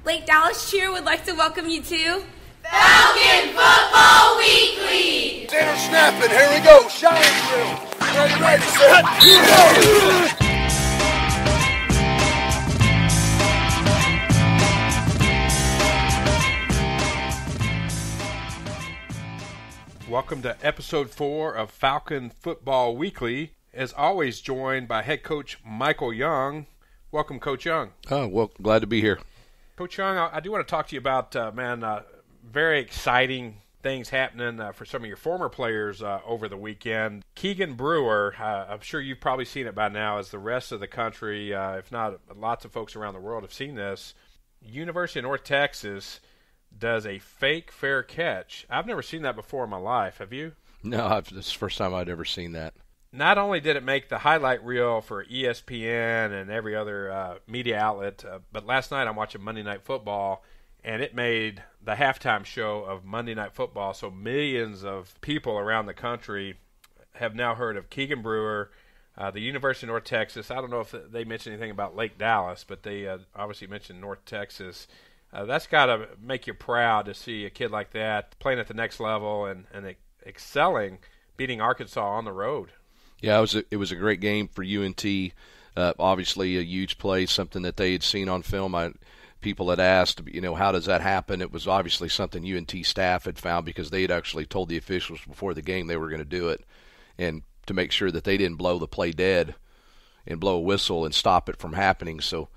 Lake Dallas Cheer would like to welcome you to Falcon Football Weekly! Center snapping, here we go, shot drill. Ready, set, go! Welcome to episode 4 of Falcon Football Weekly. As always, joined by head coach Michael Young. Welcome, Coach Young. Oh, well, glad to be here. Coach Young, I do want to talk to you about, very exciting things happening for some of your former players over the weekend. Keegan Brewer, I'm sure you've probably seen it by now, as the rest of the country, if not lots of folks around the world have seen this. University of North Texas does a fake fair catch. I've never seen that before in my life. Have you? No, this is the first time I'd ever seen that. Not only did it make the highlight reel for ESPN and every other media outlet, but last night I'm watching Monday Night Football, and it made the halftime show of Monday Night Football. So millions of people around the country have now heard of Keegan Brewer, the University of North Texas. I don't know if they mentioned anything about Lake Dallas, but they obviously mentioned North Texas. That's got to make you proud to see a kid like that playing at the next level and excelling, beating Arkansas on the road. Yeah, it was a great game for UNT. Obviously, a huge play, something that they had seen on film. People had asked, how does that happen? It was obviously something UNT staff had found because they had actually told the officials before the game they were going to do it, and to make sure that they didn't blow the play dead and blow a whistle and stop it from happening. So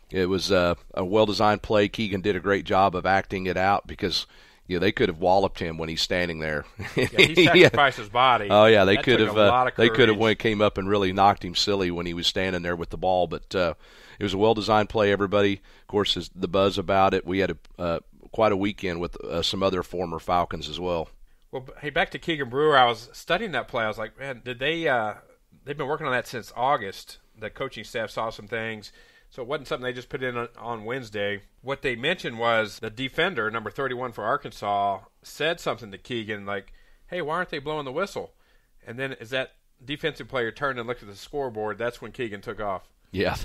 it was a well-designed play. Keegan did a great job of acting it out because they could have walloped him when he's standing there. Yeah, he sacrificed his body. Oh yeah, they could have. They could have came up and really knocked him silly when he was standing there with the ball. But it was a well-designed play. Everybody, of course, is the buzz about it. We had quite a weekend with some other former Falcons as well. Well, hey, back to Keegan Brewer. I was studying that play. I was like, man, did they? They've been working on that since August. The coaching staff saw some things. So it wasn't something they just put in on Wednesday. What they mentioned was the defender, number 31 for Arkansas, said something to Keegan like, hey, why aren't they blowing the whistle? And then as that defensive player turned and looked at the scoreboard, that's when Keegan took off. Yeah,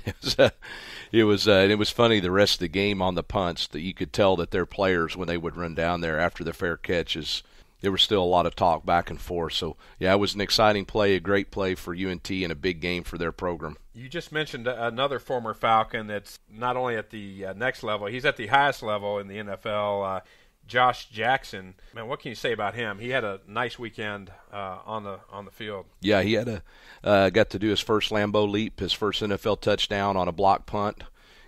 it was funny the rest of the game on the punts that you could tell that their players, when they would run down there after the fair catches, there was still a lot of talk back and forth. So, yeah, it was an exciting play, a great play for UNT, and a big game for their program. You just mentioned another former Falcon that's not only at the next level, he's at the highest level in the NFL, Josh Jackson. Man, what can you say about him? He had a nice weekend on the field. Yeah, he had got to do his first Lambeau leap, his first NFL touchdown on a block punt,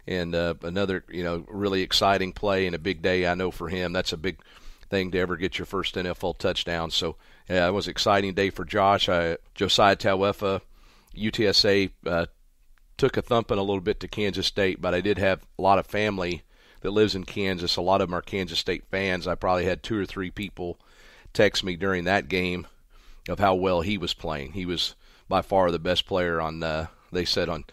and another really exciting play and a big day, I know, for him. That's a big thing to ever get your first NFL touchdown. So, yeah, it was an exciting day for Josh. Josiah Tauefa, UTSA, took a thumping a little bit to Kansas State, but I did have a lot of family that lives in Kansas. A lot of them are Kansas State fans. I probably had 2 or 3 people text me during that game of how well he was playing. He was by far the best player on, they said, on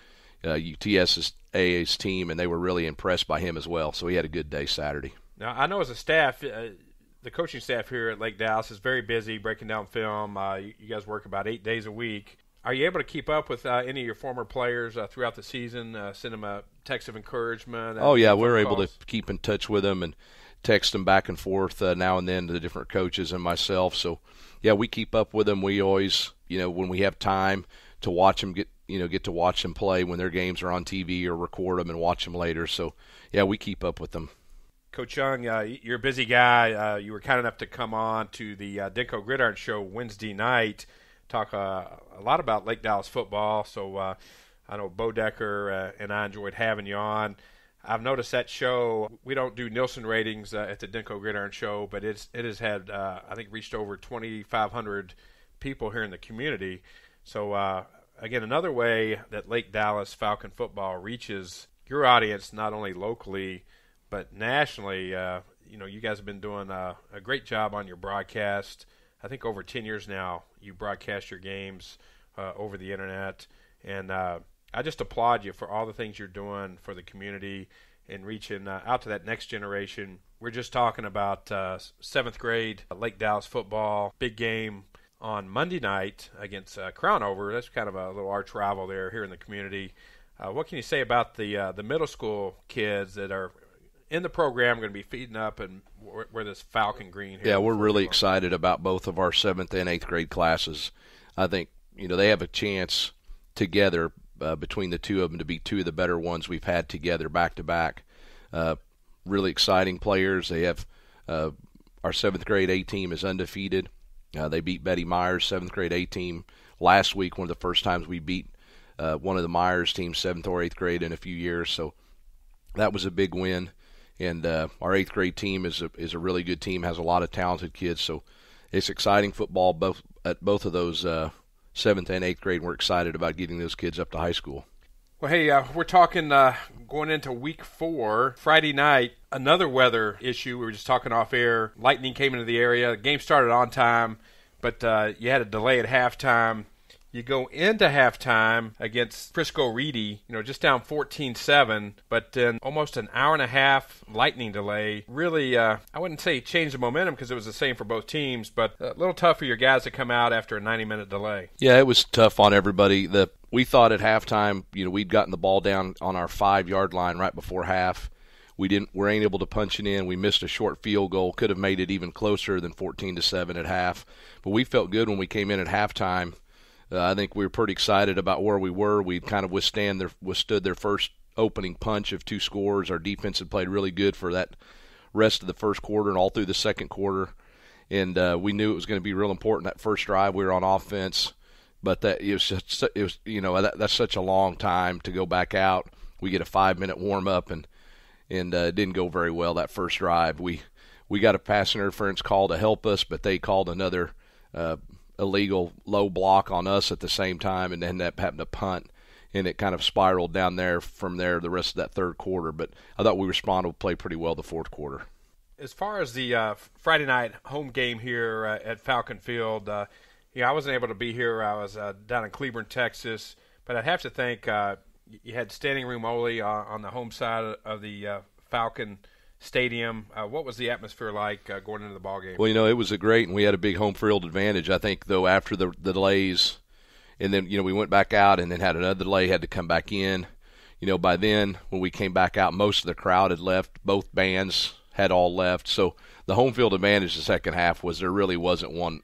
UTSA's team, and they were really impressed by him as well. So he had a good day Saturday. Now, I know as a staff, the coaching staff here at Lake Dallas is very busy breaking down film. You guys work about 8 days a week. Are you able to keep up with any of your former players throughout the season, send them a text of encouragement? Oh, yeah, we're able to keep in touch with them and text them back and forth now and then to the different coaches and myself. So, yeah, we keep up with them. We always, when we have time to watch them, get to watch them play when their games are on TV or record them and watch them later. So, yeah, we keep up with them. Coach Young, you're a busy guy. You were kind enough to come on to the Dico Gridiron show Wednesday night, talk a lot about Lake Dallas football. So I know Bo Decker and I enjoyed having you on. I've noticed that show, we don't do Nielsen ratings at the Dico Gridiron show, but it has had, I think, reached over 2,500 people here in the community. So, again, another way that Lake Dallas Falcon football reaches your audience, not only locally, but nationally. You guys have been doing a great job on your broadcast. I think over 10 years now you broadcast your games over the internet. And I just applaud you for all the things you're doing for the community and reaching out to that next generation. We're just talking about 7th grade Lake Dallas football, big game on Monday night against Crownover. That's kind of a little arch rival there here in the community. What can you say about the middle school kids that are in the program are going to be feeding up and wear this Falcon Green here. Yeah, we're really excited about both of our 7th and 8th grade classes. I think, they have a chance together between the two of them to be two of the better ones we've had together back-to-back. Really exciting players. They have our 7th grade A team is undefeated. They beat Betty Myers' 7th grade A team last week, one of the first times we beat one of the Myers teams, 7th or 8th grade, in a few years. So that was a big win. And our 8th grade team is a really good team, has a lot of talented kids. So it's exciting football at both of those 7th and 8th grade. We're excited about getting those kids up to high school. Well, hey, we're talking going into week 4, Friday night, another weather issue. We were just talking off air. Lightning came into the area. The game started on time, but you had a delay at halftime. You go into halftime against Frisco Reedy, just down 14-7, but then almost an hour and a half lightning delay. Really, I wouldn't say changed the momentum because it was the same for both teams, but a little tough for your guys to come out after a 90-minute delay. Yeah, it was tough on everybody. We thought at halftime, we'd gotten the ball down on our 5-yard line right before half. We ain't able to punch it in. We missed a short field goal. Could have made it even closer than 14-7 at half. But we felt good when we came in at halftime. I think we were pretty excited about where we were. We'd kind of withstood their first opening punch of 2 scores. Our defense had played really good for that rest of the first quarter and all through the second quarter. And we knew it was going to be real important. That first drive, we were on offense. But that's such a long time to go back out. We get a 5-minute warm-up, and it didn't go very well that first drive. We got a pass interference call to help us, but they called another illegal low block on us at the same time, and then that happened to punt, and it kind of spiraled down there from there the rest of that third quarter. But I thought we responded to play pretty well the fourth quarter. As far as the Friday night home game here at Falcon Field, I wasn't able to be here. I was down in Cleburne, Texas, but I'd have to think you had standing room only on the home side of the Falcon Stadium. What was the atmosphere like going into the ball game? Well, it was great, and we had a big home field advantage. I think, though, after the delays, and then we went back out and then had another delay, had to come back in. By then, when we came back out, most of the crowd had left. Both bands had all left. So the home field advantage the second half was there really wasn't one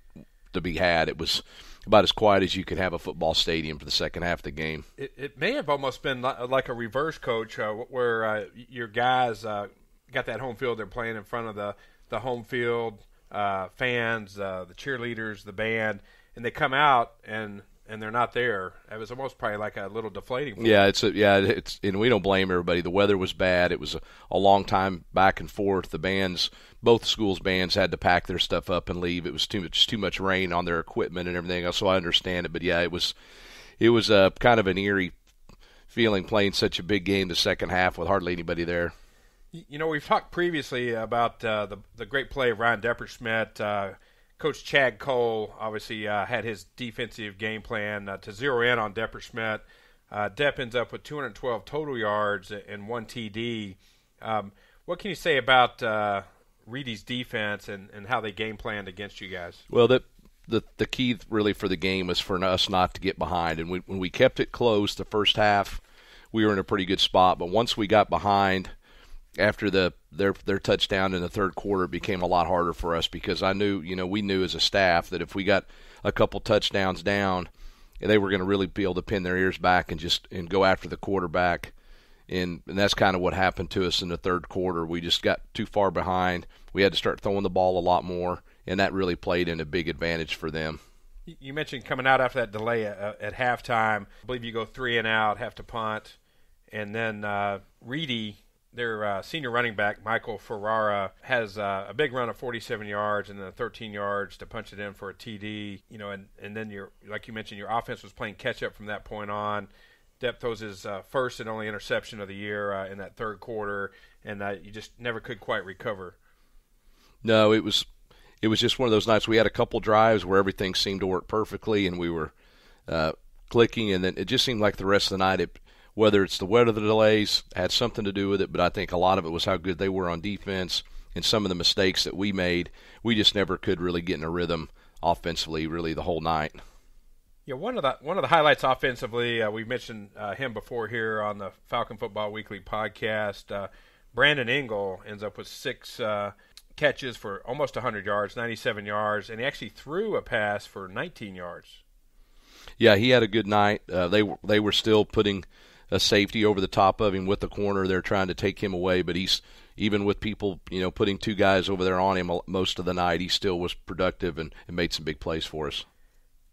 to be had. It was about as quiet as you could have a football stadium for the second half of the game. It may have almost been like a reverse, Coach, where your guys got that home field. They're playing in front of the home field fans, the cheerleaders, the band, and they come out and they're not there. It was almost probably like a little deflating. Yeah, it's and we don't blame everybody. The weather was bad. It was a long time back and forth. The bands, both schools' bands, had to pack their stuff up and leave. It was too much rain on their equipment and everything else. So I understand it, but yeah, it was kind of an eerie feeling playing such a big game the second half with hardly anybody there. We've talked previously about the great play of Ryan Depperschmidt. Coach Chad Cole obviously had his defensive game plan to zero in on Depperschmidt. Depp ends up with 212 total yards and 1 TD. What can you say about Reedy's defense and how they game planned against you guys? Well, the key really for the game was for us not to get behind. And when we kept it close the first half, we were in a pretty good spot. But once we got behind – after their touchdown in the third quarter, it became a lot harder for us because we knew as a staff that if we got a couple touchdowns down, they were going to really be able to pin their ears back and go after the quarterback. And that's kind of what happened to us in the third quarter. We just got too far behind. We had to start throwing the ball a lot more, and that really played in a big advantage for them. You mentioned coming out after that delay at halftime. I believe you go 3 and out, have to punt, and then Reedy, their senior running back, Michael Ferrara, has a big run of 47 yards and then 13 yards to punch it in for a TD. And then like you mentioned, your offense was playing catch-up from that point on. Depp throws his first and only interception of the year in that third quarter, and you just never could quite recover. No, it was just one of those nights. We had a couple drives where everything seemed to work perfectly, and we were clicking, and then it just seemed like the rest of the night whether it's the weather delays had something to do with it, but I think a lot of it was how good they were on defense and some of the mistakes that we made. We just never could really get in a rhythm offensively really the whole night. Yeah, one of the highlights offensively, we mentioned him before here on the Falcon Football Weekly podcast, Brandon Ingo ends up with 6 catches for almost 100 yards, 97 yards, and he actually threw a pass for 19 yards. Yeah, he had a good night. They were still putting a safety over the top of him with the corner. They're trying to take him away, but he's, even with people, putting 2 guys over there on him most of the night, he still was productive and made some big plays for us.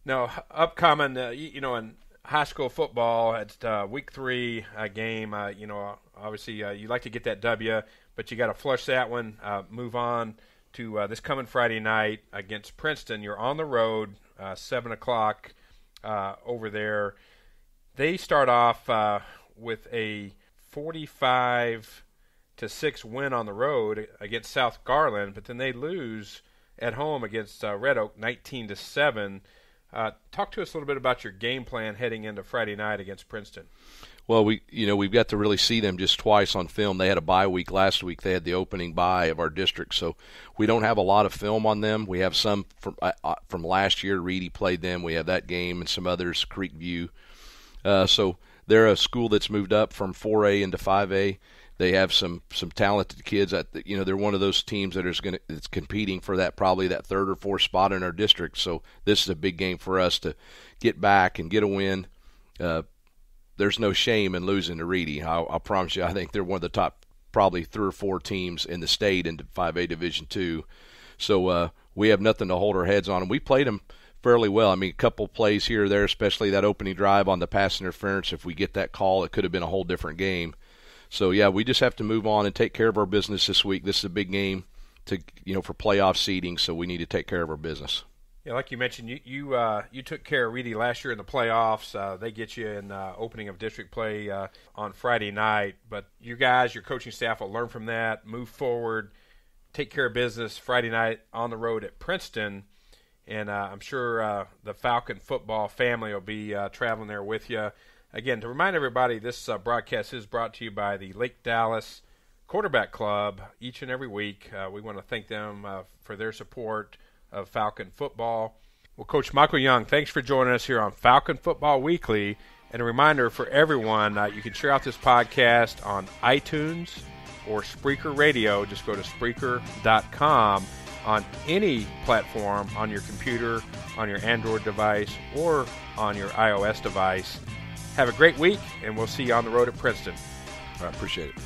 Now, upcoming, in high school football, it's week 3 game. Obviously you like to get that W, but you got to flush that one. Move on to this coming Friday night against Princeton. You're on the road, 7 o'clock over there. They start off with a 45-6 win on the road against South Garland, but then they lose at home against Red Oak 19-7. Talk to us a little bit about your game plan heading into Friday night against Princeton. Well, we've got to really see them just twice on film. They had a bye week last week. They had the opening bye of our district, so we don't have a lot of film on them. We have some from last year. Reedy played them. We have that game and some others, Creekview. So they're a school that's moved up from 4A into 5A. They have some talented kids. They're one of those teams that's competing for that, probably that 3rd or 4th spot in our district. So this is a big game for us to get back and get a win. There's no shame in losing to Reedy. I'll promise you. I think they're one of the top, probably 3 or 4 teams in the state in 5A Division II. So we have nothing to hold our heads on. And we played them fairly well. I mean, a couple plays here or there, especially that opening drive on the pass interference. If we get that call, it could have been a whole different game. So, yeah, we just have to move on and take care of our business this week. This is a big game for playoff seeding, so we need to take care of our business. Yeah, like you mentioned, you took care of Reedy last year in the playoffs. They get you in opening of district play on Friday night. But you guys, your coaching staff will learn from that, move forward, take care of business Friday night on the road at Princeton. And I'm sure the Falcon Football family will be traveling there with you. Again, to remind everybody, this broadcast is brought to you by the Lake Dallas Quarterback Club each and every week. We want to thank them for their support of Falcon Football. Well, Coach Michael Young, thanks for joining us here on Falcon Football Weekly. And a reminder for everyone, you can share out this podcast on iTunes or Spreaker Radio. Just go to Spreaker.com on any platform, on your computer, on your Android device, or on your iOS device. Have a great week, and we'll see you on the road at Princeton. All right, appreciate it.